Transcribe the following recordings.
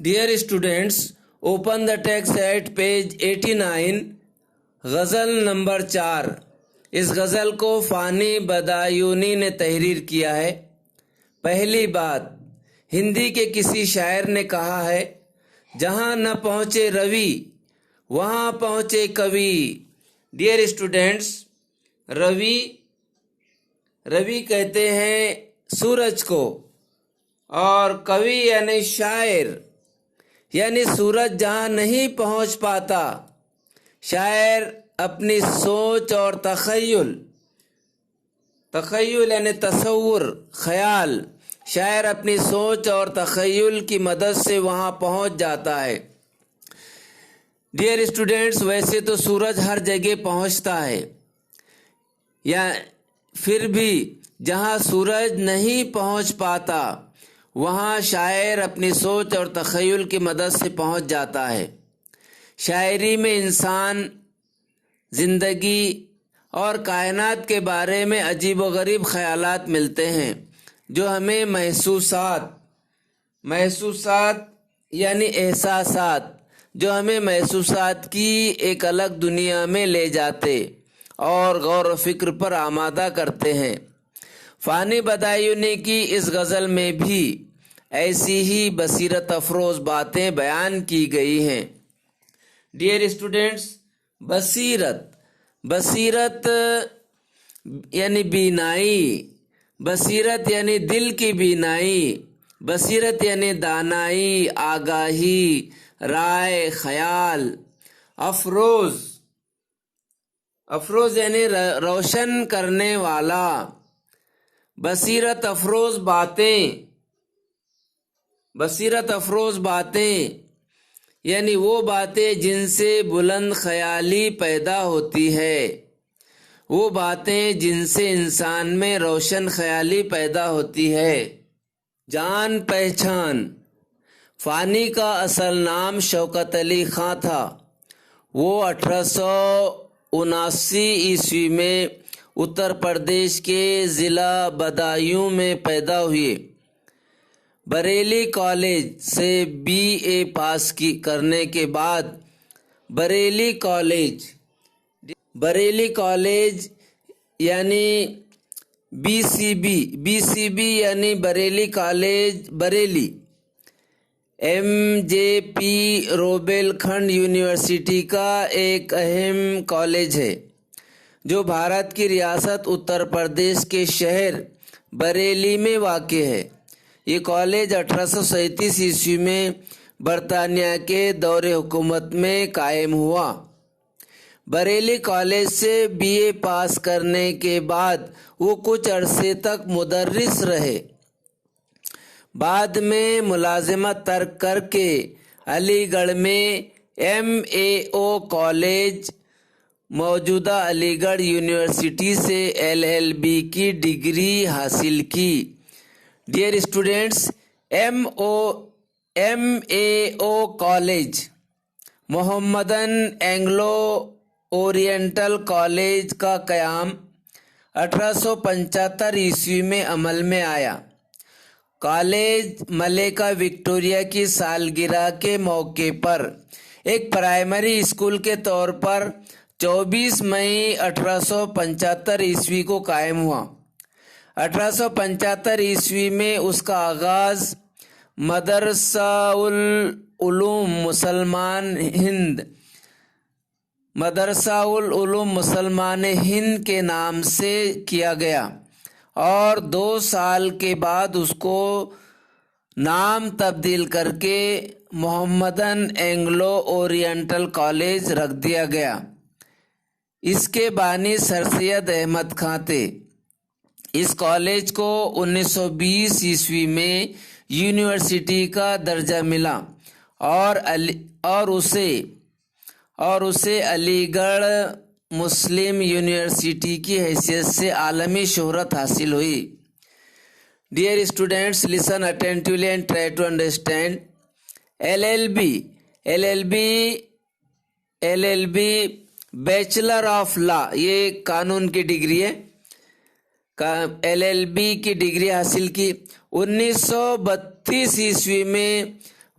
Dear students, open the text at page 89, ghazal number 4. اس غزل کو فانی بدایونی نے تحریر کیا ہے. پہلی بات، ہندی کے کسی شاعر نے کہا ہے، جہاں نہ پہنچے روی وہاں پہنچے کوی. ڈیئر اسٹوڈینٹس، روی کہتے ہیں سورج کو، اور کوی یعنی شاعر، یعنی سورج جہاں نہیں پہنچ پاتا، شاعر اپنی سوچ اور تخیل یعنی تصور، خیال، شاعر اپنی سوچ اور تخیل کی مدد سے وہاں پہنچ جاتا ہے. ڈیئر اسٹوڈینٹس، ویسے تو سورج ہر جگہ پہنچتا ہے، یا پھر بھی جہاں سورج نہیں پہنچ پاتا وہاں شاعر اپنی سوچ اور تخیل کی مدد سے پہنچ جاتا ہے. شاعری میں انسان، زندگی اور کائنات کے بارے میں عجیب و غریب خیالات ملتے ہیں، جو ہمیں محسوسات یعنی احساسات، جو ہمیں محسوسات کی ایک الگ دنیا میں لے جاتے اور غور و فکر پر آمادہ کرتے ہیں. فانی بدایونی کی اس غزل میں بھی ایسی ہی بصیرت افروز باتیں بیان کی گئی ہیں. ڈیئر اسٹوڈینٹس، بصیرت یعنی بینائی، بصیرت یعنی دل کی بینائی، بصیرت یعنی دانائی، آگاہی، رائے، خیال. افروز یعنی روشن کرنے والا. بصیرت افروز باتیں یعنی وہ باتیں جن سے بلند خیالی پیدا ہوتی ہے، وہ باتیں جن سے انسان میں روشن خیالی پیدا ہوتی ہے. جان پہچان. فانی کا اصل نام شوکت علی خاں تھا. وہ 1879 عیسوی میں اتر پردیش کے ضلع بدایوں میں پیدا ہوئے. بریلی کالج سے BA پاس کرنے کے بعد بریلی کالج یعنی BCB یعنی بریلی کالج بریلی، MJP روبیل کھنڈ یونیورسٹی کا ایک اہم کالج ہے، جو بھارت کی ریاست اتر پردیش کے شہر بریلی میں واقع ہے. یہ کالج 1837 عیسوی میں برطانیہ کے دور حکومت میں قائم ہوا. بریلی کالج سے BA پاس کرنے کے بعد وہ کچھ عرصے تک مدرس رہے. بعد میں ملازمت ترک کر کے علی گڑھ میں MAO کالج، موجودہ علی گڑھ یونیورسٹی سے LLB کی ڈگری حاصل کی. Dear students, MAO college Mohammedan Anglo oriental college کا قیام 1875 عیسوی میں عمل میں آیا. کالج ملکہ وکٹوریہ کی سالگرہ کے موقع پر ایک پرائمری اسکول کے طور پر 24 مئی 1875 عیسوی کو قائم ہوا. 1875 عیسوی میں اس کا آغاز مدرسہ العلوم مسلمان ہند کے نام سے کیا گیا، اور 2 سال کے بعد اس کو نام تبدیل کر کے محمدن اینگلو اورینٹل کالج رکھ دیا گیا. اس کے بانی سر سید احمد خاں تھے. اس کالج کو 1920 عیسوی میں یونیورسٹی کا درجہ ملا، اور اسے علی گڑھ مسلم یونیورسٹی کی حیثیت سے عالمی شہرت حاصل ہوئی. Dear students, listen attentively and try to understand. LLB bachelor of law, یہ قانون کی ڈگری ہے. LLB کی ڈگری حاصل کی. 1932 عیسوی میں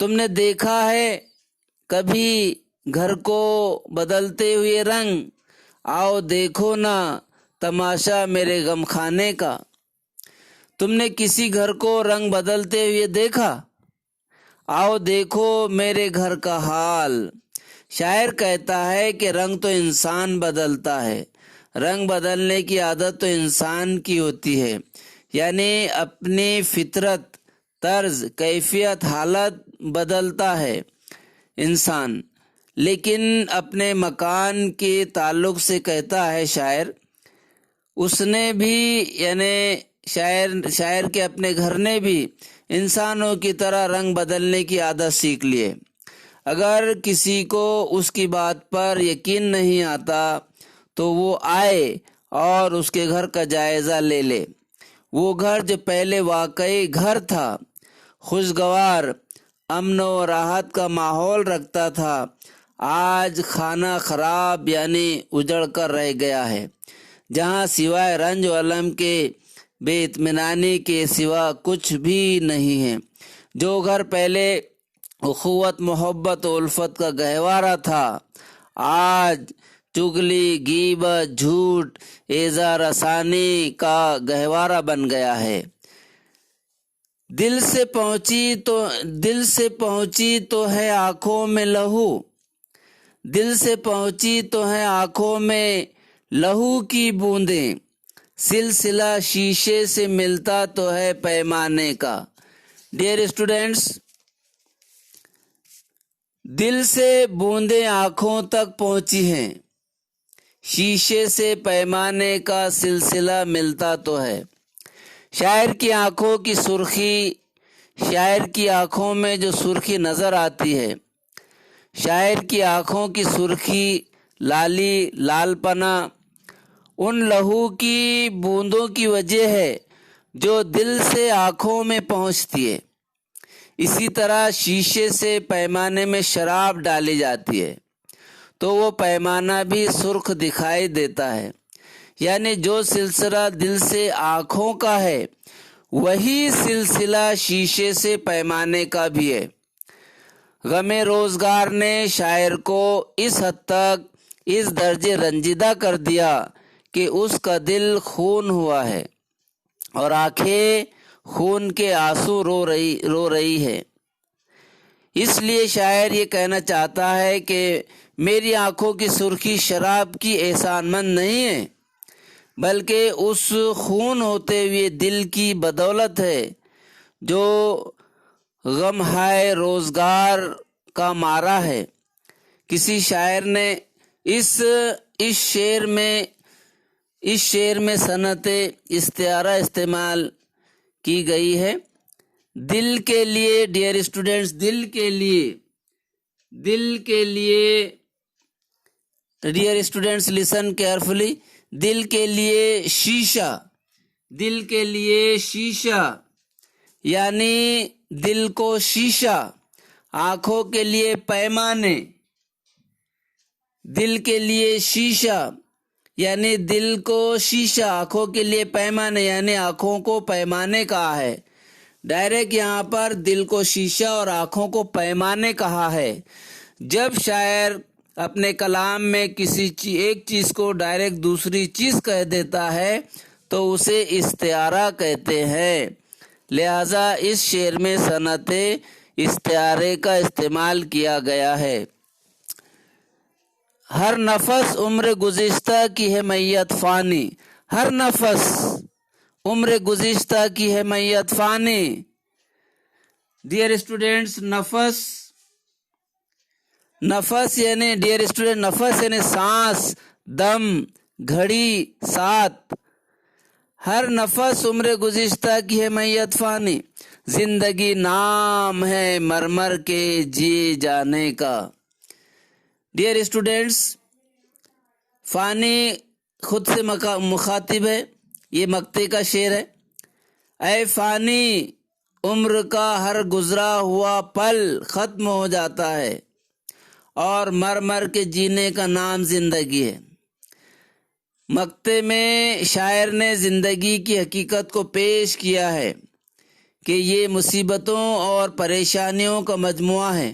تم نے دیکھا ہے کبھی گھر کو بدلتے ہوئے رنگ؟ آؤ دیکھو نا تماشا میرے غم خانے کا۔ تم نے کسی گھر کو رنگ بدلتے ہوئے دیکھا؟ آؤ دیکھو میرے گھر کا حال۔ شاعر کہتا ہے کہ رنگ تو انسان بدلتا ہے، رنگ بدلنے کی عادت تو انسان کی ہوتی ہے، یعنی اپنی فطرت، طرز، کیفیت، حالت بدلتا ہے انسان، لیکن اپنے مکان کے تعلق سے کہتا ہے شاعر، اس نے بھی یعنی شاعر کے اپنے گھر نے بھی انسانوں کی طرح رنگ بدلنے کی عادت سیکھ لیے۔ اگر کسی کو اس کی بات پر یقین نہیں آتا تو وہ آئے اور اس کے گھر کا جائزہ لے لے۔ وہ گھر جو پہلے واقعی گھر تھا، خوشگوار، امن و راحت کا ماحول رکھتا تھا، آج خانہ خراب یعنی اجڑ کر رہ گیا ہے، جہاں سوائے رنج و الم کے، بے اطمینانی کے سوا کچھ بھی نہیں ہے۔ جو گھر پہلے اخوت، محبت و الفت کا گہوارہ تھا، آج چگلی، غیبت، جھوٹ، ایذا رسانی کا گہوارہ بن گیا ہے۔ دل سے پہنچی تو ہے آنکھوں میں لہو، دل سے پہنچی تو ہے آنکھوں میں لہو کی بوندیں، سلسلہ شیشے سے ملتا تو ہے پیمانے کا۔ ڈیئر اسٹوڈینٹس، دل سے بوندیں آنکھوں تک پہنچی ہیں، شیشے سے پیمانے کا سلسلہ ملتا تو ہے۔ شاعر کی آنکھوں کی سرخی، شاعر کی آنکھوں میں جو سرخی نظر آتی ہے، شاعر کی آنکھوں کی سرخی، لالی، لال پنا، ان لہو کی بوندوں کی وجہ ہے جو دل سے آنکھوں میں پہنچتی ہے۔ اسی طرح شیشے سے پیمانے میں شراب ڈالی جاتی ہے تو وہ پیمانہ بھی سرخ دکھائی دیتا ہے، یعنی جو سلسلہ دل سے آنکھوں کا ہے وہی سلسلہ شیشے سے پیمانے کا بھی ہے۔ غم روزگار نے شاعر کو اس حد تک، اس درجے رنجیدہ کر دیا کہ اس کا دل خون ہوا ہے اور آنکھیں خون کے آنسو رو رہی ہے۔ اس لیے شاعر یہ کہنا چاہتا ہے کہ میری آنکھوں کی سرخی شراب کی احسان مند نہیں ہے، بلکہ اس خون ہوتے ہوئے دل کی بدولت ہے جو غم ہائے روزگار کا مارا ہے۔ کسی شاعر نے اس شعر میں صنعت استعارہ استعمال کی گئی ہے۔ دل کے لیے، ڈیئر اسٹوڈینٹس، دل کے لیے ڈیئر اسٹوڈینٹس لسن کیئرفلی، دل کے لیے شیشہ یعنی دل کو شیشہ، آنکھوں کے لیے پیمانے، دل کے لیے شیشہ یعنی دل کو شیشہ، آنکھوں کے لیے پیمانے یعنی آنکھوں کو پیمانے کہا ہے۔ ڈائریکٹ یہاں پر دل کو شیشہ اور آنکھوں کو پیمانے کہا ہے۔ جب شاعر اپنے کلام میں کسی ایک چیز کو ڈائریکٹ دوسری چیز کہہ دیتا ہے تو اسے استعارہ کہتے ہیں، لہذا اس شعر میں صنعت استعارے کا استعمال کیا گیا ہے۔ ہر نفس عمر گزشتہ کی ہے میت فانی، ہر نفس عمر گزشتہ کی ہے میت فانی۔ ڈیئر اسٹوڈینٹس، نفس یعنی ڈیئر اسٹوڈینٹ نفس یعنی سانس، دم، گھڑی، ساتھ۔ ہر نفس عمر گزشتہ کی ہے میت فانی، زندگی نام ہے مرمر کے جیے جانے کا۔ ڈیئر اسٹوڈینٹس، فانی خود سے مخاطب ہے، یہ مقطع کا شعر ہے۔ اے فانی، عمر کا ہر گزرا ہوا پل ختم ہو جاتا ہے اور مر مر کے جینے کا نام زندگی ہے۔ مقطع میں شاعر نے زندگی کی حقیقت کو پیش کیا ہے کہ یہ مصیبتوں اور پریشانیوں کا مجموعہ ہے۔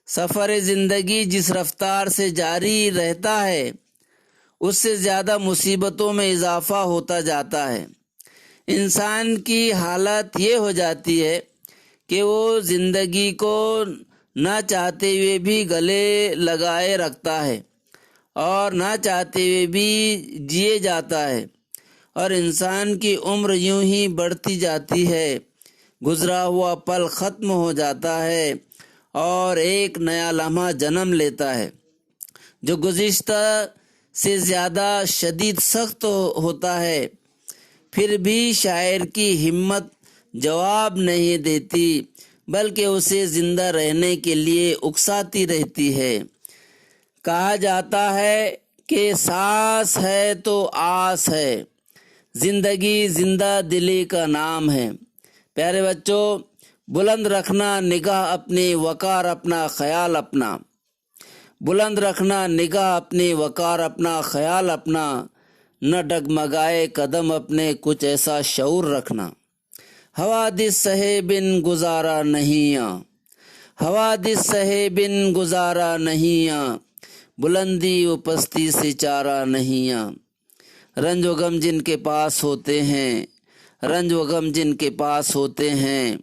سفر زندگی جس رفتار سے جاری رہتا ہے اس سے زیادہ مصیبتوں میں اضافہ ہوتا جاتا ہے۔ انسان کی حالت یہ ہو جاتی ہے کہ وہ زندگی کو نہ چاہتے ہوئے بھی گلے لگائے رکھتا ہے اور نہ چاہتے ہوئے بھی جیے جاتا ہے، اور انسان کی عمر یوں ہی بڑھتی جاتی ہے، گزرا ہوا پل ختم ہو جاتا ہے اور ایک نیا لمحہ جنم لیتا ہے جو گزشتہ سے زیادہ شدید سخت ہوتا ہے۔ پھر بھی شاعر کی ہمت جواب نہیں دیتی بلکہ اسے زندہ رہنے کے لیے اکساتی رہتی ہے۔ کہا جاتا ہے کہ سانس ہے تو آس ہے، زندگی زندہ دلی کا نام ہے۔ پیارے بچوں، بلند رکھنا نگاہ اپنی، وقار اپنا، خیال اپنا۔ بلند رکھنا نگاہ اپنی، وقار اپنا، خیال اپنا، نہ ڈگمگائے قدم اپنے، کچھ ایسا شعور رکھنا۔ حوادث سہے بن گزارا نہیں، حوادث سہے بن گزارا نہیں، بلندی و پستی سے چارہ نہیں۔ رنج و غم جن کے پاس ہوتے ہیں، رنج و غم جن کے پاس ہوتے ہیں،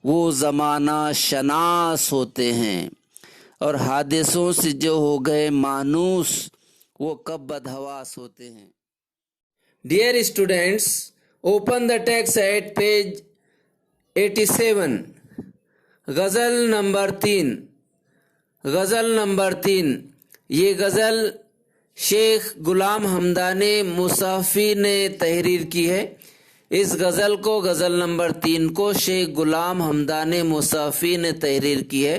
وہ زمانہ شناس ہوتے ہیں، اور حادثوں سے جو ہو گئے مانوس وہ کب بدحواس ہوتے ہیں۔ Dear students, open the text at page 87. Ghazal number 3۔ Ghazal number 3، یہ غزل شیخ غلام حمدان مصحفی نے تحریر کی ہے۔ اس غزل کو، غزل نمبر 3 کو شیخ غلام حمدان مصحفی نے تحریر کی ہے۔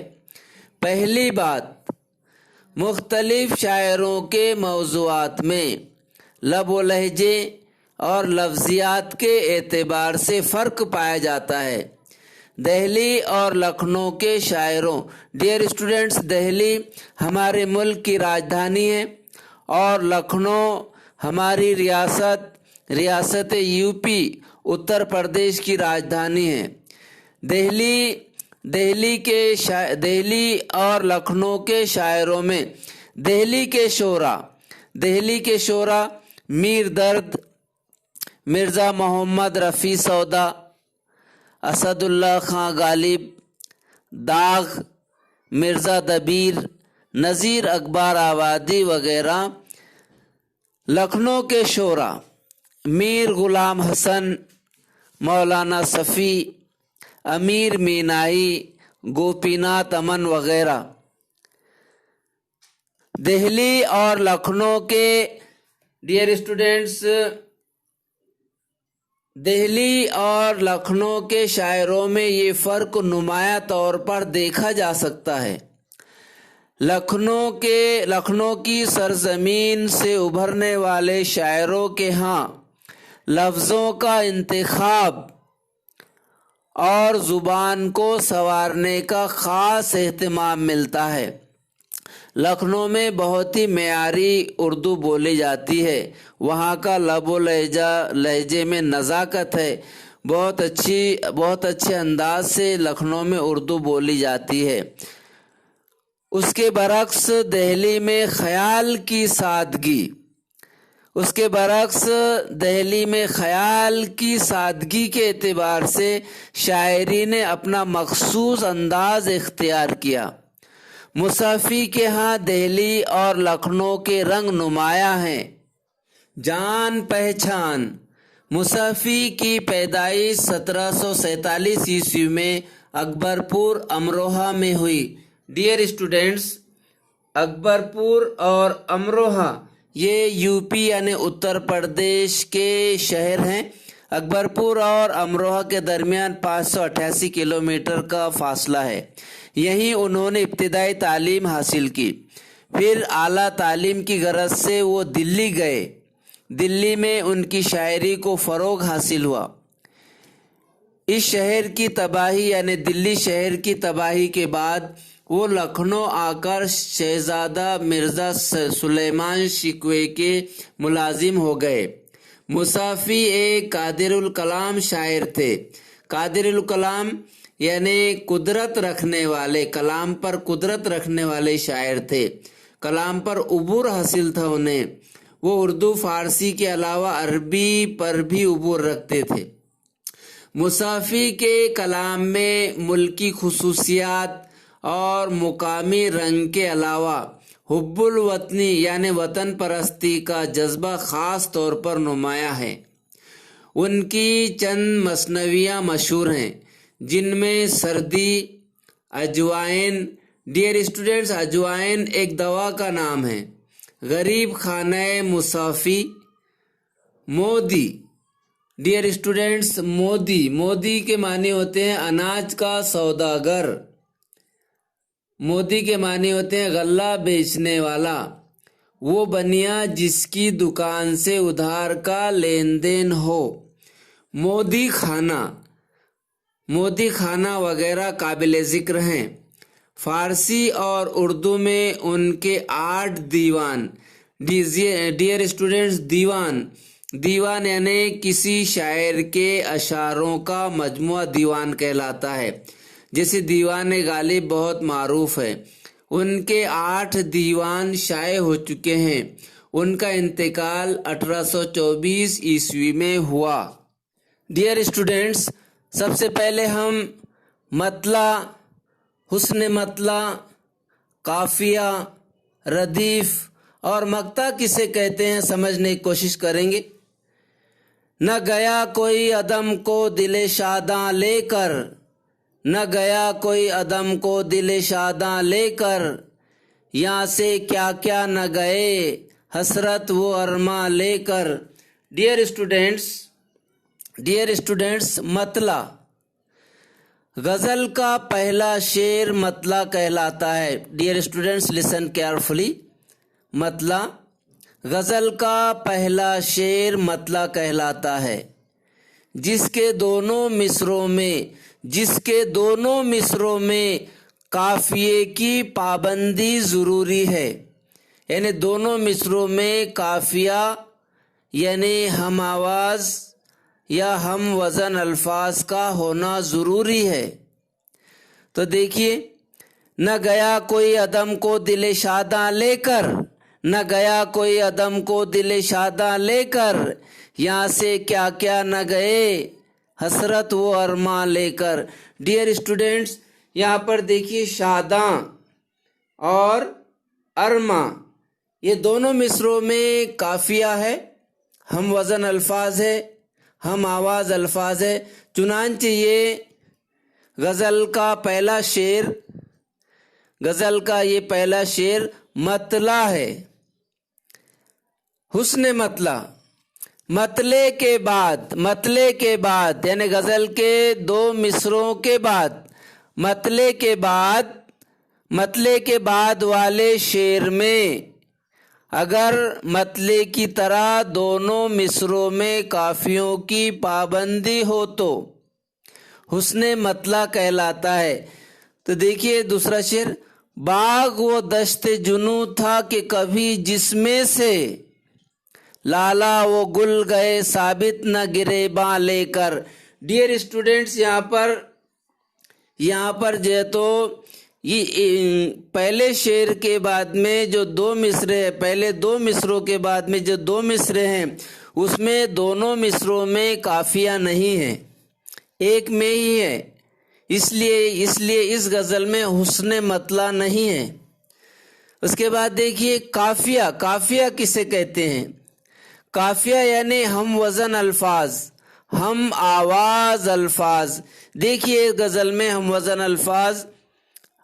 پہلی بات، مختلف شاعروں کے موضوعات میں لب و لہجے اور لفظیات کے اعتبار سے فرق پایا جاتا ہے۔ دہلی اور لکھنؤ کے شاعروں، ڈیئر اسٹوڈنٹس، دہلی ہمارے ملک کی راجدھانی ہے اور لکھنؤ ہماری ریاست یو پی اتر پردیش کی راجدھانی ہے۔ دہلی اور لکھنؤ کے شاعروں میں دہلی کے شعراء میر درد، مرزا محمد رفیع سودا، اسد اللہ خان غالب، داغ، مرزا دبیر، نذیر اکبر آبادی وغیرہ۔ لکھنؤ کے شعراء میر غلام حسن، مولانا صفی، امیر مینائی، گوپی ناتھ امن وغیرہ۔ دہلی اور لکھنؤ کے، ڈیئر اسٹوڈنٹس، دہلی اور لکھنؤ کے شاعروں میں یہ فرق نمایاں طور پر دیکھا جا سکتا ہے۔ لکھنؤ کی سرزمین سے ابھرنے والے شاعروں کے ہاں لفظوں کا انتخاب اور زبان کو سنوارنے کا خاص اہتمام ملتا ہے۔ لکھنؤ میں بہت ہی معیاری اردو بولی جاتی ہے، وہاں کا لب و لہجے میں نزاکت ہے، بہت اچھے انداز سے لکھنؤ میں اردو بولی جاتی ہے۔ اس کے برعکس دہلی میں خیال کی سادگی کے اعتبار سے شاعری نے اپنا مخصوص انداز اختیار کیا۔ مصحفی کے ہاں دہلی اور لکھنؤ کے رنگ نمایاں ہیں۔ جان پہچان، مصحفی کی پیدائش 1747 عیسوی میں اکبرپور امروہہ میں ہوئی۔ ڈیئر اسٹوڈنٹس، اکبرپور اور امروہہ یہ یو پی یعنی اتر پردیش کے شہر ہیں۔ اکبرپور اور امروہہ کے درمیان 588 کلومیٹر کا فاصلہ ہے۔ یہیں انہوں نے ابتدائی تعلیم حاصل کی، پھر اعلیٰ تعلیم کی غرض سے وہ دلی گئے۔ دلی میں ان کی شاعری کو فروغ حاصل ہوا۔ اس شہر کی تباہی یعنی دلی شہر کی تباہی کے بعد وہ لکھنؤ آ کر شہزادہ مرزا سلیمان شکوہ کے ملازم ہو گئے۔ مصحفی ایک قادر الکلام شاعر تھے۔ قادر الکلام یعنی قدرت رکھنے والے، کلام پر قدرت رکھنے والے شاعر تھے، کلام پر عبور حاصل تھا انہیں، وہ اردو فارسی کے علاوہ عربی پر بھی عبور رکھتے تھے۔ مصافی کے کلام میں ملکی خصوصیات اور مقامی رنگ کے علاوہ حب الوطنی یعنی وطن پرستی کا جذبہ خاص طور پر نمایاں ہے۔ ان کی چند مثنویاں مشہور ہیں جن میں سردی، اجوائن، ڈیئر اسٹوڈنٹس اجوائن ایک دوا کا نام ہے، غریب خانہ مصافی، مودی، ڈیئر اسٹوڈنٹس مودی کے معنی ہوتے ہیں اناج کا سوداگر، مودی کے معنی ہوتے ہیں غلہ بیچنے والا، وہ بنیا جس کی دکان سے ادھار کا لین دین ہو، مودی خانہ وغیرہ قابل ذکر ہیں۔ فارسی اور اردو میں ان کے 8 دیوان، ڈیئر اسٹوڈنٹس دیوان یعنی کسی شاعر کے اشعاروں کا مجموعہ دیوان کہلاتا ہے، جیسے دیوان غالب بہت معروف ہے۔ ان کے 8 دیوان شائع ہو چکے ہیں۔ ان کا انتقال 1824 عیسوی میں ہوا۔ ڈیئر اسٹوڈنٹس، سب سے پہلے ہم مطلع، حسن مطلع، قافیہ، ردیف اور مقطع کسے کہتے ہیں سمجھنے کی کوشش کریں گے۔ نہ گیا کوئی عدم کو دل شاداں لے کر، نہ گیا کوئی عدم کو دل شاداں لے کر، یہاں سے کیا کیا نہ گئے حسرت وہ ارماں لے کر۔ ڈیئر اسٹوڈنٹس مطلع، غزل کا پہلا شعر مطلع کہلاتا ہے۔ ڈیئر اسٹوڈنٹس لسن کیئرفلی، مطلع، غزل کا پہلا شعر مطلع کہلاتا ہے، جس کے دونوں مصروں میں قافیے کی پابندی ضروری ہے، یعنی دونوں مصروں میں قافیہ یعنی ہم آواز یا ہم وزن الفاظ کا ہونا ضروری ہے۔ تو دیکھیے، نہ گیا کوئی عدم کو دل شاداں لے کر، نہ گیا کوئی عدم کو دل شاداں لے کر، یہاں سے کیا کیا نہ گئے حسرت وہ ارماں لے کر۔ ڈیئر اسٹوڈنٹس یہاں پر دیکھیے، شاداں اور ارماں یہ دونوں مصروں میں قافیہ ہے، ہم وزن الفاظ ہے، ہم آواز الفاظ ہے، چنانچہ یہ غزل کا یہ پہلا شعر مطلع ہے۔ حسن مطلع، مطلع کے بعد یعنی غزل کے 2 مصروں کے بعد، مطلع کے بعد والے شعر میں اگر مطلع کی طرح دونوں مصروں میں قافیوں کی پابندی ہو تو حسن مطلع کہلاتا ہے۔ تو دیکھیے دوسرا شعر، باغ وہ دشت جنوں تھا کہ کبھی جس میں سے، لالا وہ گل گئے ثابت نہ گرے باں لے کر۔ ڈیئر اسٹوڈنٹس یہاں پر جو ہے تو یہ پہلے شعر کے بعد میں جو 2 مصرے ہیں، پہلے 2 مصروں کے بعد میں جو 2 مصرے ہیں اس میں دونوں مصروں میں قافیہ نہیں ہے، ایک میں ہی ہے، اس لیے اس غزل میں حسن مطلع نہیں ہے۔ اس کے بعد دیکھیے قافیہ کسے کہتے ہیں؟ قافیہ یعنی ہم وزن الفاظ، ہم آواز الفاظ۔ دیکھیے غزل میں ہم وزن الفاظ،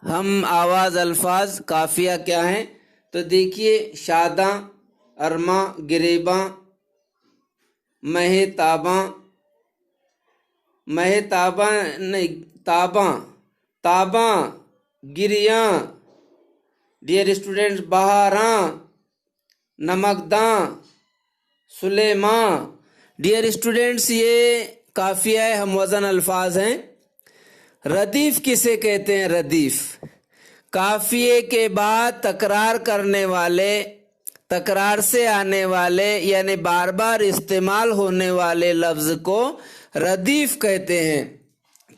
ہم آواز الفاظ قافیہ کیا ہیں؟ تو دیکھیے، شاداں، ارماں، گریباں، Taban, گریاں، dear students بہاراں، نمکداں، سلیماں۔ Dear students یہ قافیہ ہے، ہم وزن الفاظ ہیں۔ ردیف کسے کہتے ہیں؟ ردیف قافیے کے بعد تکرار سے آنے والے یعنی بار بار استعمال ہونے والے لفظ کو ردیف کہتے ہیں۔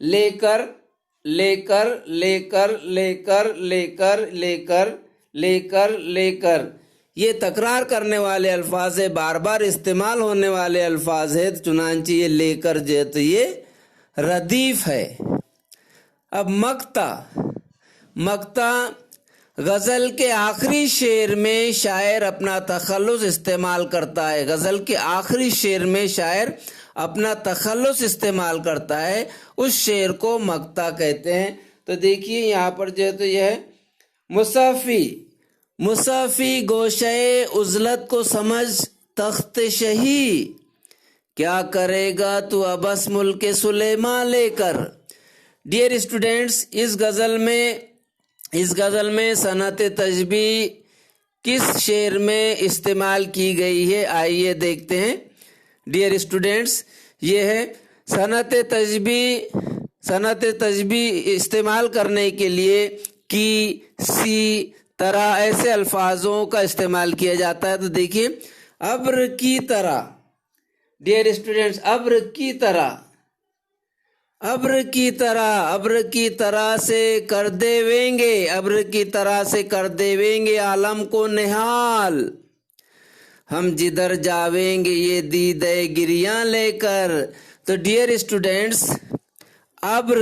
لے کر لے کر لے کر لے کر لے کر لے کر لے کر لے کر، یہ تکرار کرنے والے الفاظ ہے، بار بار استعمال ہونے والے الفاظ ہے، چنانچہ یہ لے کر جو ہے تو یہ ردیف ہے۔ اب مقطع غزل کے آخری شعر میں شاعر اپنا تخلص استعمال کرتا ہے، غزل کے آخری شعر میں شاعر اپنا تخلص استعمال کرتا ہے، اس شعر کو مقطع کہتے ہیں۔ تو دیکھیے یہاں پر جو ہے تو یہ ہے مصافی گوشے عزلت کو سمجھ تخت شہی، کیا کرے گا تو ابس ملک سلیمان لے کر۔ ڈیئر اسٹوڈینٹس، اس غزل میں صنعت تشبیہ کس شعر میں استعمال کی گئی ہے؟ آئیے دیکھتے ہیں۔ ڈیئر اسٹوڈینٹس، یہ ہے صنعت تشبیہ استعمال کرنے کے لیے کی، سی، طرح ایسے الفاظوں کا استعمال کیا جاتا ہے۔ تو دیکھیے ابر کی طرح، ڈیئر اسٹوڈینٹس، ابر کی طرح، ابر کی طرح، ابر کی طرح سے کر دیویں گے، ابر کی طرح سے کر دیویں گے عالم کو نہال، ہم جدھر جاویں گے یہ دیدے گریاں لے کر۔ تو ڈیئر اسٹوڈینٹس، ابر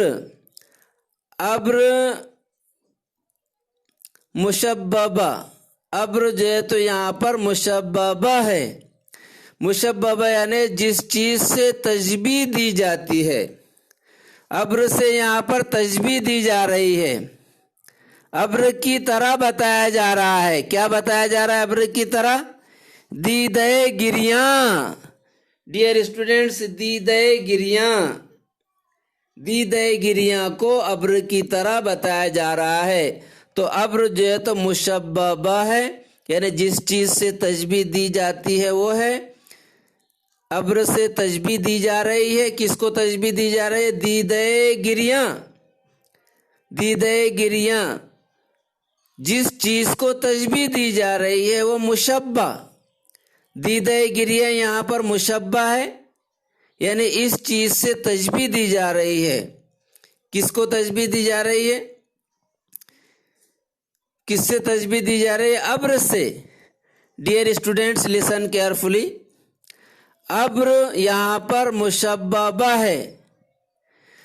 مشببہ، ابر جو ہے تو یہاں پر مشببہ ہے، مشببہ یعنی جس چیز سے تشبیہ دی جاتی ہے، ابر سے یہاں پر تشبیہ دی جا رہی ہے، ابر کی طرح بتایا جا رہا ہے۔ کیا بتایا جا رہا ہے ابر کی طرح؟ دیدے گریاں، ڈیئر اسٹوڈینٹس، دیدے گریاں کو ابر کی طرح بتایا جا رہا ہے۔ تو ابر جو ہے تو مشببہ ہے، یعنی جس چیز سے تشبیہ دی جاتی ہے وہ ہے، ابر سے تشبیہ دی جا رہی ہے۔ کس کو تشبیہ دی جا رہی ہے؟ دیدے گریاں، دیدے گریاں، جس چیز کو تشبیہ دی جا رہی ہے وہ مشبہ، دیدے گریاں یہاں پر مشبہ ہے، یعنی اس چیز سے تشبیہ دی جا رہی ہے۔ کس کو تشبیہ دی جا رہی ہے؟ کس سے تشبیہ دی جا رہی ہے؟ ابر سے۔ ڈیئر اسٹوڈینٹس، لسن کیئرفلی، ابر یہاں پر مشببہ ہے،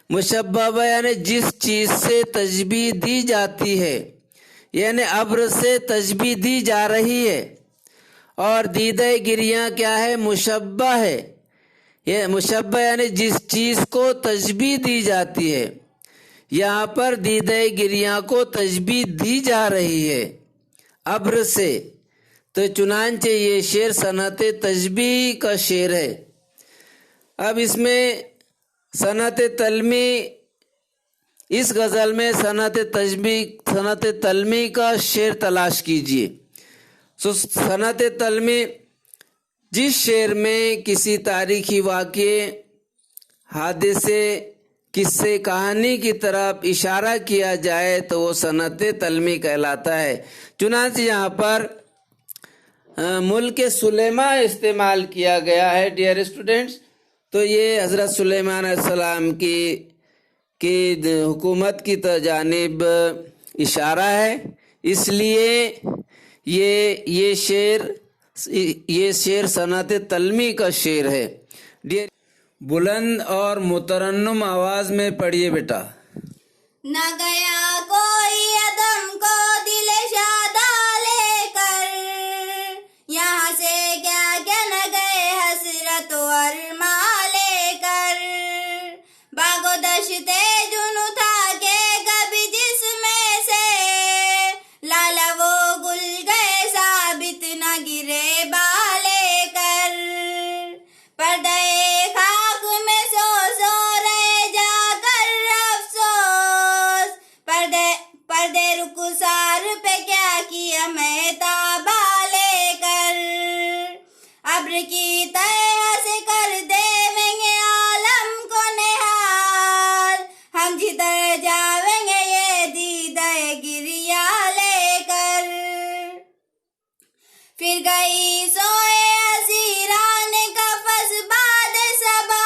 مشببہ یعنی جس چیز سے تشبیہ دی جاتی ہے، یعنی ابر سے تشبیہ دی جا رہی ہے۔ اور دیدے گریاں کیا ہے؟ مشبہ ہے، یہ مشبہ یعنی جس چیز کو تشبیہ دی جاتی ہے، یہاں پر دیدے گریاں کو تشبیہ دی جا رہی ہے ابر سے۔ تو چنانچہ یہ شعر صنعت تشبیہ کا شعر ہے۔ اب اس میں صنعت تلمی، اس غزل میں صنعت تلمی کا شعر تلاش کیجیے۔ صنعت تلمی، جس شعر میں کسی تاریخی واقعے، حادثے، قصے، کہانی کی طرف اشارہ کیا جائے تو وہ صنعت تلمی کہلاتا ہے۔ چنانچہ یہاں پر ملک سلیمان استعمال کیا گیا ہے۔ ڈیئر اسٹوڈینٹس، تو یہ حضرت سلیمان علیہ السلام کی حکومت کی جانب اشارہ ہے، اس لیے یہ شعر صنعت تلمی کا شعر ہے۔ بلند اور مترنم آواز میں پڑھیے بیٹا۔ نہ گیا کوئی عدم کو دل شادہ لے کر، یہاں سے کیا کیا نہ گئے حسرت و ارماں لے کر، باغ و دشتے جنوں تھا کہ کبھی جس میں سے، لالا وہ گل گئے ثابت نہ گرے بالے کر، پردے خاک میں سو سو رہ جا کر افسوس، پردے رخسار پہ کیا کیا میں تابا لے کر، ابر کی طرح سے کر دیویں گے عالم کو نہال، ہم جدھر جاویں گے یہ دیدہ گریہ لے کر، پھر گئی سوئے اسیران قفس باد صبا،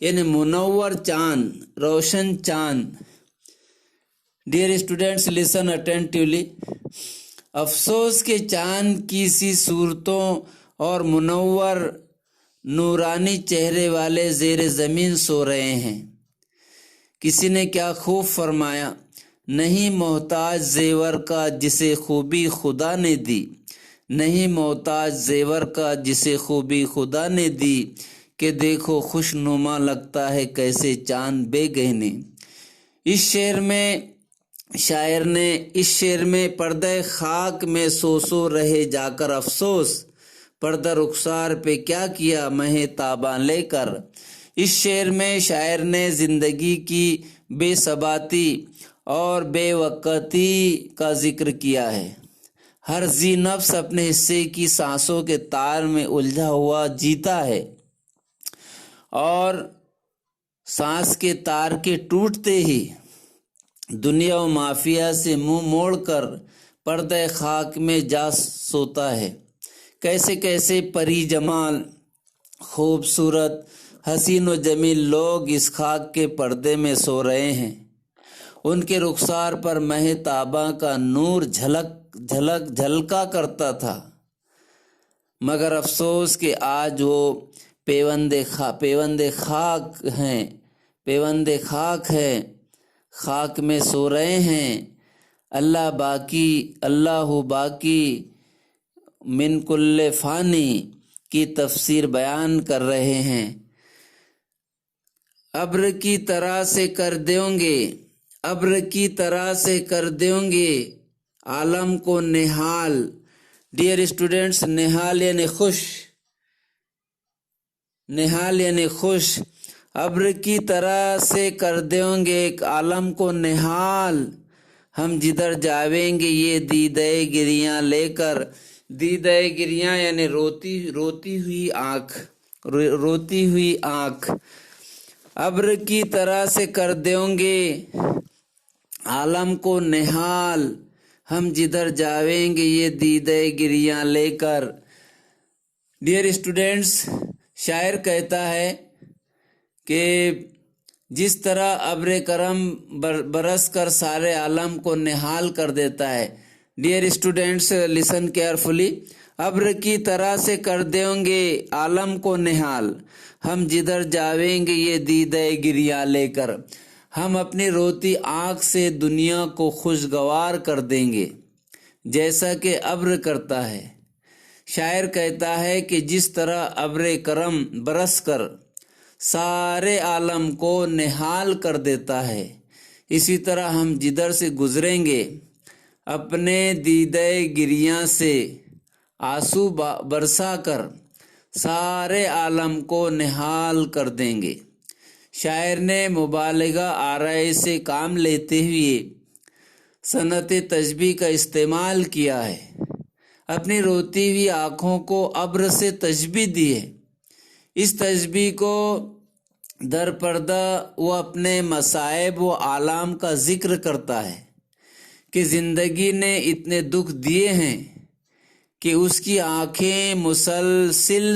یعنی منور چاند، روشن چاند. ڈیئر اسٹوڈینٹس لسن اٹینٹیولی. افسوس کے چاند کی سی صورتوں اور منور نورانی چہرے والے زیر زمین سو رہے ہیں. کسی نے کیا خوب فرمایا، نہیں محتاج زیور کا جسے خوبی خدا نے دی، نہیں محتاج زیور کا جسے خوبی خدا نے دی، کہ دیکھو خوش نما لگتا ہے کیسے چاند بے گہنے. اس شعر میں پردہ خاک میں سو رہے جا کر افسوس، پردہ رخسار پہ کیا کیا مہ تاباں لے کر. اس شعر میں شاعر نے زندگی کی بے ثباتی اور بے وقتی کا ذکر کیا ہے. ہر ذی نفس اپنے حصے کی سانسوں کے تار میں الجھا ہوا جیتا ہے، اور سانس کے تار کے ٹوٹتے ہی دنیا و مافیا سے منہ موڑ کر پردہ خاک میں جا سوتا ہے. کیسے کیسے پری جمال، خوبصورت، حسین و جمیل لوگ اس خاک کے پردے میں سو رہے ہیں. ان کے رخسار پر مہ تاباں کا نور جھلکا کرتا تھا، مگر افسوس کہ آج وہ پیوند خاک ہیں، خاک میں سو رہے ہیں. اللہ باقی من کل فانی کی تفسیر بیان کر رہے ہیں. ابر کی طرح سے کر دیں گے عالم کو نہال. ڈیئر اسٹوڈینٹس نہال یعنی خوش. ابر کی طرح سے کر دیں گے ایک عالم کو نہال، ہم جدھر جاویں گے یہ دیدے گریاں لے کر. دیدے گریاں یعنی روتی ہوئی آنکھ. ابر کی طرح سے کر دیں گے عالم کو نہال، ہم جدھر جاویں گے یہ دیدے گریاں لے کر. ڈیئر اسٹوڈینٹس شاعر کہتا ہے کہ جس طرح ابر کرم برس کر سارے عالم کو نہال کر دیتا ہے. Dear students listen carefully. ابر کی طرح سے کر دیں گے عالم کو نہال، ہم جدھر جاویں گے یہ دیدے گریاں لے کر. ہم اپنی روتی آنکھ سے دنیا کو خوشگوار کر دیں گے جیسا کہ ابر کرتا ہے. شاعر کہتا ہے کہ جس طرح ابر کرم برس کر سارے عالم کو نہال کر دیتا ہے، اسی طرح ہم جدھر سے گزریں گے اپنے دیدے گریاں سے آنسو برسا کر سارے عالم کو نہال کر دیں گے. شاعر نے مبالغہ آرائی سے کام لیتے ہوئے صنعت تشبیہ کا استعمال کیا ہے. اپنی روتی ہوئی آنکھوں کو ابر سے تشبیہ دی ہے. اس تشبیہ کو در پردہ وہ اپنے مصائب و آلام کا ذکر کرتا ہے کہ زندگی نے اتنے دکھ دیے ہیں کہ اس کی آنکھیں مسلسل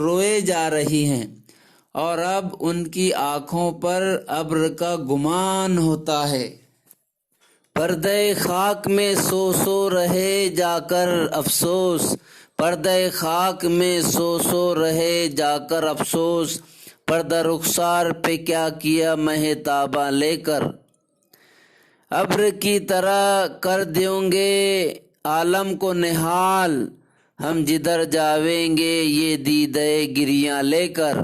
روئے جا رہی ہیں، اور اب ان کی آنکھوں پر ابر کا گمان ہوتا ہے. پردہ خاک میں سو رہے جا کر افسوس، پردہ خاک میں سو رہے جا کر افسوس، پردہ رخسار پہ کیا کیا مہ تاباں لے کر. ابر کی طرح کر دیں گے عالم کو نہال، ہم جدھر جاویں گے یہ دیدے گریاں لے کر.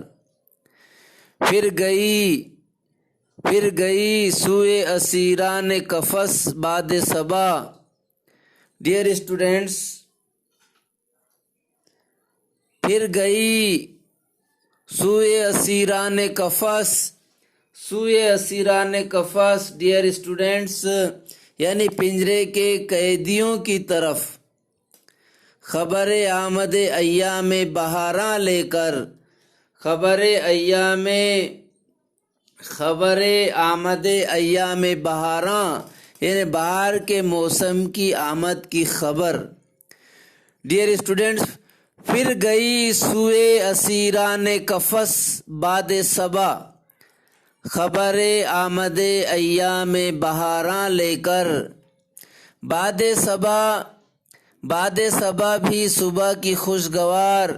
پھر گئی سوئے اسیران قفس باد صبا. ڈیئر اسٹوڈینٹس پھر گئی سوئے اسیران قفس. ڈیئر اسٹوڈینٹس یعنی پنجرے کے قیدیوں کی طرف. خبر آمد ایام بہاراں لے کر. خبر آمد ایام بہاراں یعنی بہار کے موسم کی آمد کی خبر. ڈیئر اسٹوڈینٹس پھر گئی سوئے اسیران قفس باد صبا. خبر آمد ایام بہاراں لے کر، باد صبا بھی صبح کی خوشگوار،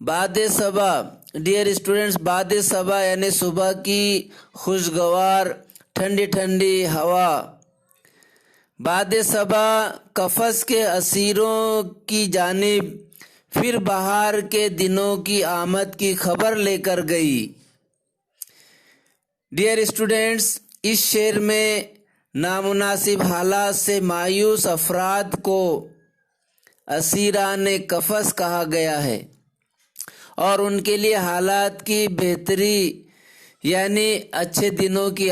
باد صبا ڈیئر اسٹوڈنٹس، باد صبا یعنی صبح کی خوشگوار ٹھنڈی ٹھنڈی ہوا، باد صبا قفس کے اسیروں کی جانب پھر بہار کے دنوں کی آمد کی خبر لے کر گئی۔ ڈیئر اسٹوڈنٹس، اس شعر میں نامناسب حالات سے مایوس افراد کو اسیران قفس کہا گیا ہے، اور ان کے لیے حالات کی بہتری یعنی اچھے دنوں کی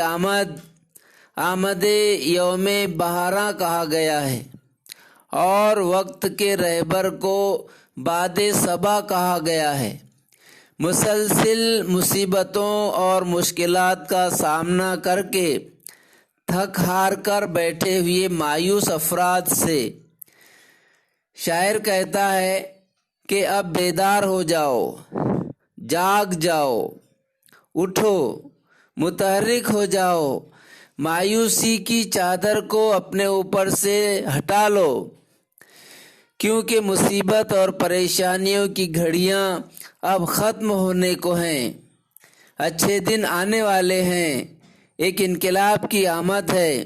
آمد یوم بہاراں کہا گیا ہے، اور وقت کے رہبر کو باد صبا کہا گیا ہے۔ مسلسل مصیبتوں اور مشکلات کا سامنا کر کے تھک ہار کر بیٹھے ہوئے مایوس افراد سے شاعر کہتا ہے کہ اب بیدار ہو جاؤ، جاگ جاؤ، اٹھو، متحرک ہو جاؤ، مایوسی کی چادر کو اپنے اوپر سے ہٹا لو، کیونکہ مصیبت اور پریشانیوں کی گھڑیاں اب ختم ہونے کو ہیں، اچھے دن آنے والے ہیں، ایک انقلاب کی آمد ہے۔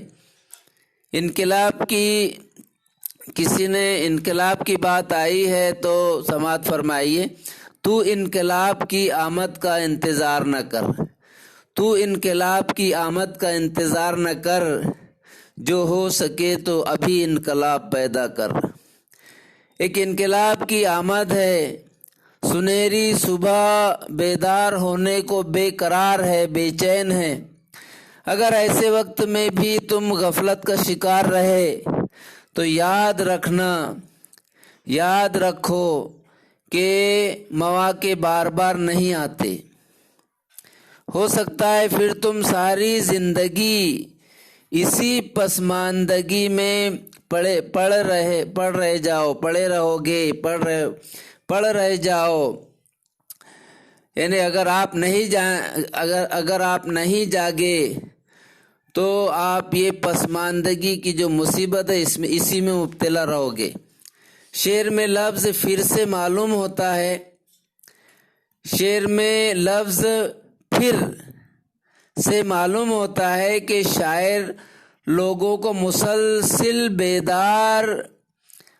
انقلاب کی کسی نے انقلاب کی بات آئی ہے تو سماعت فرمائیے، تو انقلاب کی آمد کا انتظار نہ کر، تو انقلاب کی آمد کا انتظار نہ کر، جو ہو سکے تو ابھی انقلاب پیدا کر۔ ایک انقلاب کی آمد ہے، سنہری صبح بیدار ہونے کو بے قرار ہے، بے چین ہے۔ اگر ایسے وقت میں بھی تم غفلت کا شکار رہے تو یاد رکھو کہ مواقع بار بار نہیں آتے۔ ہو سکتا ہے پھر تم ساری زندگی اسی پسماندگی میں پڑ رہے جاؤ، یعنی اگر آپ نہیں جاگے تو آپ یہ پسماندگی کی جو مصیبت ہے اسی میں مبتلا رہو گے۔ شعر میں لفظ پھر سے معلوم ہوتا ہے، شعر میں لفظ پھر سے معلوم ہوتا ہے کہ شاعر لوگوں کو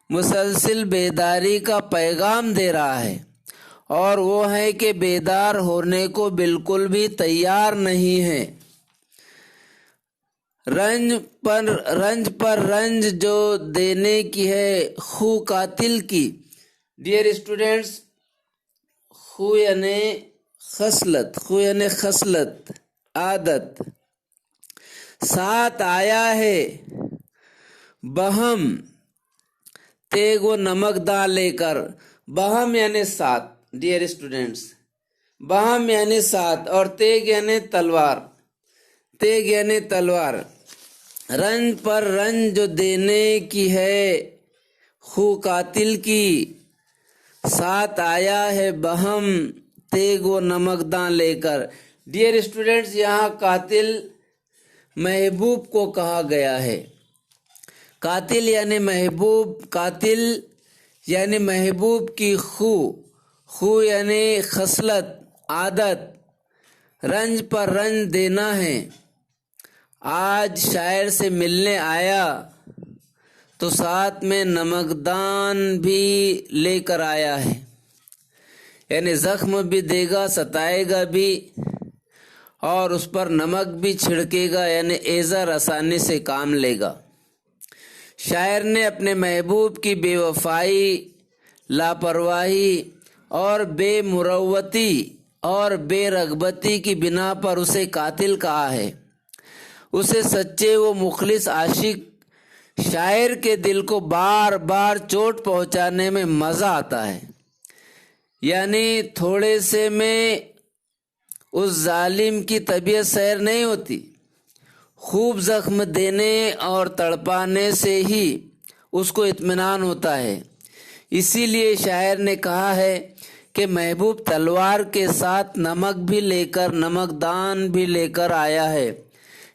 مسلسل بیداری کا پیغام دے رہا ہے، اور وہ ہے کہ بیدار ہونے کو بالکل بھی تیار نہیں ہے۔ رنج پر رنج جو دینے کی ہے خو قاتل کی۔ ڈیئر اسٹوڈنٹس، خو یعنی خصلت، عادت۔ ساتھ آیا ہے بہم تیگ و نمک داں لے کر، بہم یعنی ساتھ، ڈیئر اسٹوڈنٹس، بہم یعنی ساتھ، اور تیگ یعنی تلوار، رنج پر رنج جو دینے کی ہے خو قاتل کی، ساتھ آیا ہے بہم تیگ و نمک داں لے کر۔ ڈیئر اسٹوڈنٹس، یہاں قاتل محبوب کو کہا گیا ہے۔ قاتل یعنی محبوب کی خو یعنی خصلت، عادت، رنج پر رنج دینا ہے۔ آج شاعر سے ملنے آیا تو ساتھ میں نمکدان بھی لے کر آیا ہے، یعنی زخم بھی دے گا، ستائے گا بھی، اور اس پر نمک بھی چھڑکے گا، یعنی ایزر آسانی سے کام لے گا۔ شاعر نے اپنے محبوب کی بے وفائی، لاپرواہی اور بے مروتی اور بے رغبتی کی بنا پر اسے قاتل کہا ہے۔ اسے سچے و مخلص عاشق شاعر کے دل کو بار بار چوٹ پہنچانے میں مزہ آتا ہے، یعنی تھوڑے سے میں اس ظالم کی طبیعت سیر نہیں ہوتی، خوب زخم دینے اور تڑپانے سے ہی اس کو اطمینان ہوتا ہے۔ اسی لیے شاعر نے کہا ہے کہ محبوب تلوار کے ساتھ نمک بھی لے کر نمکدان بھی لے کر آیا ہے،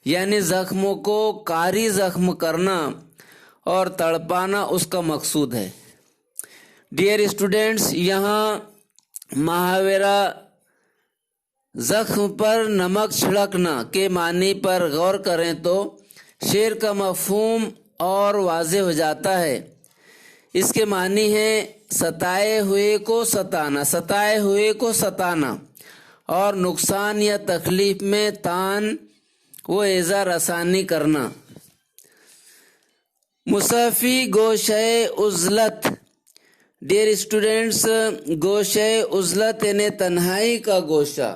یعنی زخموں کو کاری زخم کرنا اور تڑپانا اس کا مقصود ہے۔ ڈیئر اسٹوڈینٹس، یہاں محاورہ زخم پر نمک چھڑکنا کے معنی پر غور کریں تو شعر کا مفہوم اور واضح ہو جاتا ہے۔ اس کے معنی ہے ستائے ہوئے کو ستانا، ستائے ہوئے کو ستانا اور نقصان یا تکلیف میں تان و ایذا رسانی کرنا۔ مصافی گوشہ عزلت، ڈیئر اسٹوڈینٹس، گوشہ عزلت یعنی تنہائی کا گوشہ،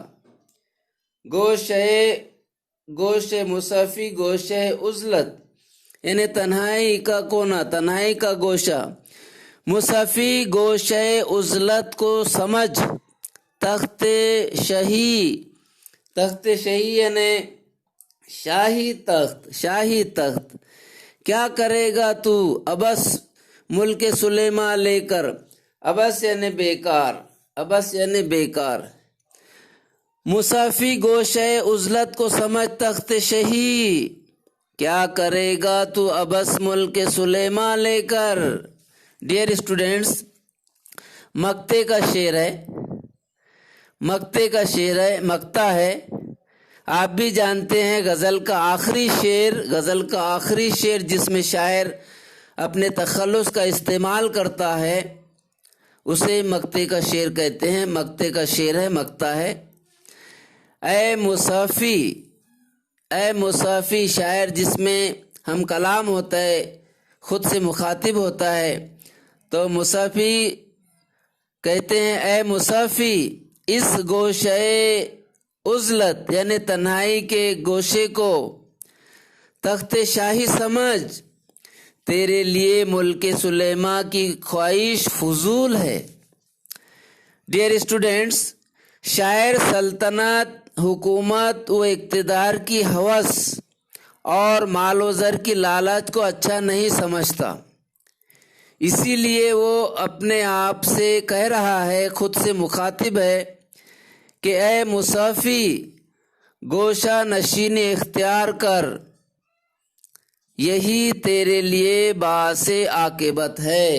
گوشہ مصافی گوشہ عزلت یعنی تنہائی کا کونا، تنہائی کا گوشہ۔ مصافی گوشہ عزلت کو سمجھ تخت شہی، تخت شہی یعنی شاہی تخت، شاہی تخت کیا کرے گا تو ابس ملک سلیماں لے کر، ابس یعنی بیکار، ابس یعنی بیکار۔ مصافی گوشہ عزلت کو سمجھ تخت شہی، کیا کرے گا تو ابس ملک سلیماں لے کر۔ ڈیئر اسٹوڈینٹس، مقطع کا شعر ہے، مقطع کا شعر ہے، مقطع ہے۔ آپ بھی جانتے ہیں غزل کا آخری شعر، غزل کا آخری شعر جس میں شاعر اپنے تخلص کا استعمال کرتا ہے اسے مقطع کا شعر کہتے ہیں، مقطع کا شعر ہے، مقطع ہے۔ اے مصافی، اے مصافی، شاعر جس میں ہم کلام ہوتا ہے، خود سے مخاطب ہوتا ہے، تو مصافی کہتے ہیں اے مصافی اس گوشہ عزلت یعنی تنہائی کے گوشے کو تخت شاہی سمجھ، تیرے لیے ملک سلیماں کی خواہش فضول ہے۔ ڈیئر اسٹوڈینٹس، شاعر سلطنت، حکومت و اقتدار کی ہوس اور مال و زر کی لالچ کو اچھا نہیں سمجھتا، اسی لیے وہ اپنے آپ سے کہہ رہا ہے، خود سے مخاطب ہے کہ اے مصافی گوشہ نشینی اختیار کر، یہی تیرے لیے باعث عاقبت ہے۔